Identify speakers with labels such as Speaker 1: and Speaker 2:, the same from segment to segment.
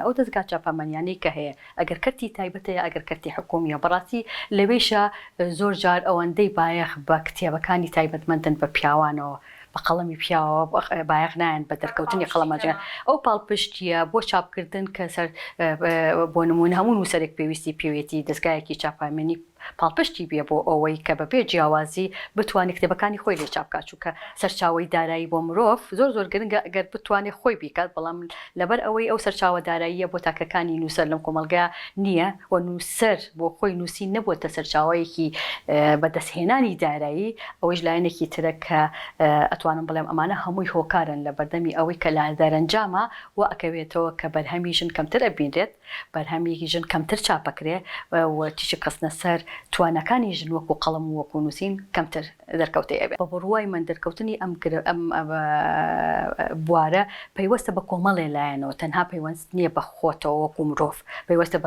Speaker 1: ئەو دەستگا چاپەمەنیانەی کە هەیە ئەگەر کەرتی تایبەتەیە ئەگەر کەرتی حکومیە بەڕاستی لەوێشە زۆر جار ئەوەندەی بایەخ بە کتێبەکانی تایبەتمەندن بە پیاوانەوە بە قەڵەمی پیاوە بایەخ نایەن بە دەرکەوتنی قەڵەمەجیان ئەو پاڵپشتیە بۆ چاپکردن کە سەر بۆ نمونە هەموو نووسەرێک پێویستی پێوێتی دەستگایەکی چاپەمەنی پاڵپشتی بێ بۆ ئەوەی کە بەبێ جیاوازی بتوانێت کتێبەکانی خۆی لێ چاپکات چووکە سەرچاوەی دارایی بۆ مرۆڤ زۆر گرنگە ئەگەر بتوانێت خۆی بیکات بەڵام لەبەر ئەوەی ئەو سەرچاوە داراییە بۆ تاکەکانی نووسەر لەم کۆمەلگا نییە و نووسەر بۆ خۆی نووسی نەبووتە سەرچاوەیەکی بەدەستهێنانی دارایی ئەوەش لایەنێکی ترە کە ئەتوانم بڵێم ئەمانە هەمووی هۆکارن لە بەردەمی ئەوەی کە لا دەرەنجامە و ئەکەوێتەوە کە بەرهەمی ژن کەمتر ئەبینرێت بەرهەمیەکی ژن کەمتر چاپەکرێ و تیشی قستنە سەر توانەکانی ژن وەکو قەڵەم و وەکو نووسین کەمتر دەرکەوتەی ئەبێت بە بڕوای من دەرکەوتنی ئەم بوارە پەیوەستە بە کۆمەڵێ لایەنەوە تەنها پەیوەست نییە بە خۆتەوە وەکو مرۆڤ پەیوەستە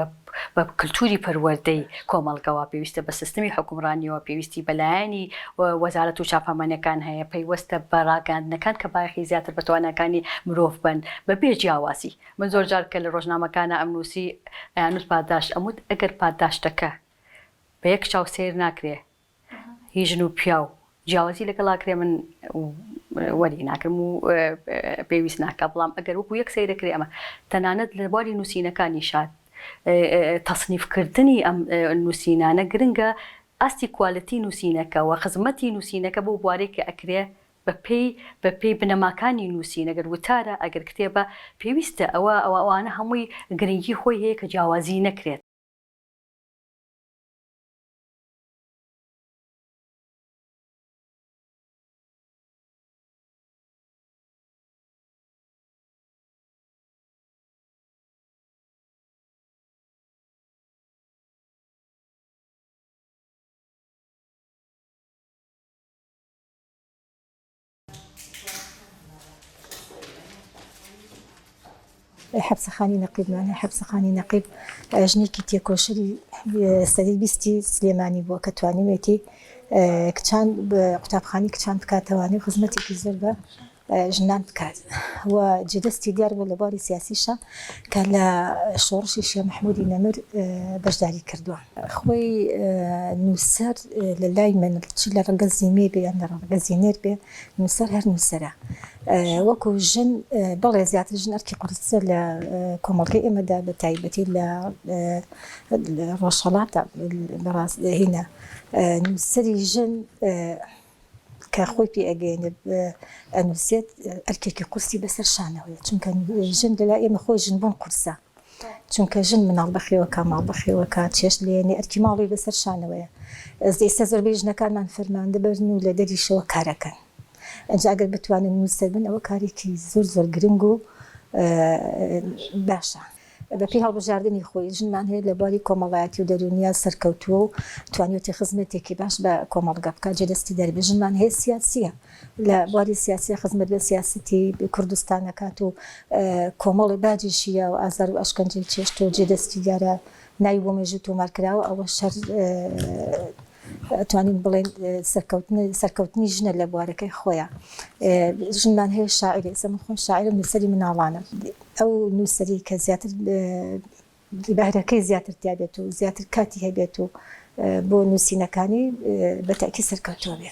Speaker 1: بە کللتوری پەروەردەی کۆمەڵگەوە پێویستە بە سیستمی حکومڕانیەوە پێویستی بەلایەنی وەزارەت و چاپەمەنیەکان هەیە پەیوەستە بە ڕاگەاندنەکان کە بایەخی زیاتر بە توانەکانی مرۆڤ بن بەبێ جیاوازی من زۆر جار کە لە ڕۆژنامەکانە ئەم نووسی ئەیانوت پاداشت ئەموت ئەگەر پاداشتەکە بە یەک چاو سیر ناکرێ هیچ ژن و پیا و جیاوازی لەگەڵاکرێ من وەری ناکەم و پێویست ناکە بەڵام ئەگەر وەکو یەک سیرەکرێ ئەمە تەنانەت لە بواری نووسینەکانی شاد تەصنیفکردنی ئەم نووسینانە گرنگە ئاستی کوالەتی نووسینەکە و خزمەتی نووسینەکە بۆ بوارێککە ئەکرێ بە پێی بنەماکانی نووسین ئەگەر وتارە ئەگەر کتێبە پێویستە ئەوانە هەمووی گرنگی خۆی هەیە کە جیاوازی نەکرێت.
Speaker 2: حەبسەخانی نەقیبمان حەبسەخانی نەقیب ژنێکی تێکۆشری سەدەی بیستی سلێمانی بووە کە توانیوێتی کچان قوتابخانی کچان بکاتەوانی خزمەتێکی زۆر بە ژنان بکات و جێدەستی دیار بوو لە بواری سیاسیشە کە لە شۆڕشی شێخ مەحموودی نەمر بەشداری کردووە خۆی نووسەر لە لای من چی لە ڕەگە زیمێ بێ یان لە ڕەگە زیێنێر بێ نووسەر هەر نووسەرە وەکو ژن بەڵێ زیاتر ژن ئەرکی قورسە لە کۆمەڵگەی ئێمەدا بە تایبەتی لە ڕۆژهەڵاتە هینە نووسەری ژن کە خۆی پێ ئەگەێنێت ئەنووسێت ئەرکێکی قورسی بەسەر شانەوەیە چونکە ژن لەلای ئێمە خۆی ژن بوون قورسە چونکە ژن مناڵ بەخێوەکە ماڵ بەخێوەکە چێش لێنێ ئەرکی ماڵی بەسەر شانەوەیە ئێستا زۆربەی ژنەکانمان فەرماندە بەرن و لە دەریشەوە کارەکەن ئەنجا ئەگەر بتوانن نووسەر بن ئەوە کارێکی زۆر گرنگ و باشە بەپێی هەڵبژاردننی خۆی ژنمان هەیە لە بواری کۆمەڵایەتی و دەرونیا سەرکەوتووە و توانیوتی خزمەتێکی باش بە کۆمەڵگە بکات جێدەستی دەربێ ژنمان هەیە سیاسیە لە بواری سیاسی خزمەت بە سیاسەتی کوردستان دەکات و کۆمەڵی باجیشیە و ئازار و ئەشکەنجەی چێشت و جێدەستی دیارە ناوی بۆ مێژوو تۆمارکراوە ئەوە شەر توانین بڵێن سەرکەوتنی ژنە لە بوارەکەی خۆیە ژنمان هەیە شاعری ئێستا خۆم شاعرم نووسەری مناڵانە ئەو نووسەری کە زیاتر بەهرەکەی زیاتر تیا بێت و زیاتر کاتی هەبێت و بۆ نووسینەکانی بەتاکی سەرکەوتووە بێت.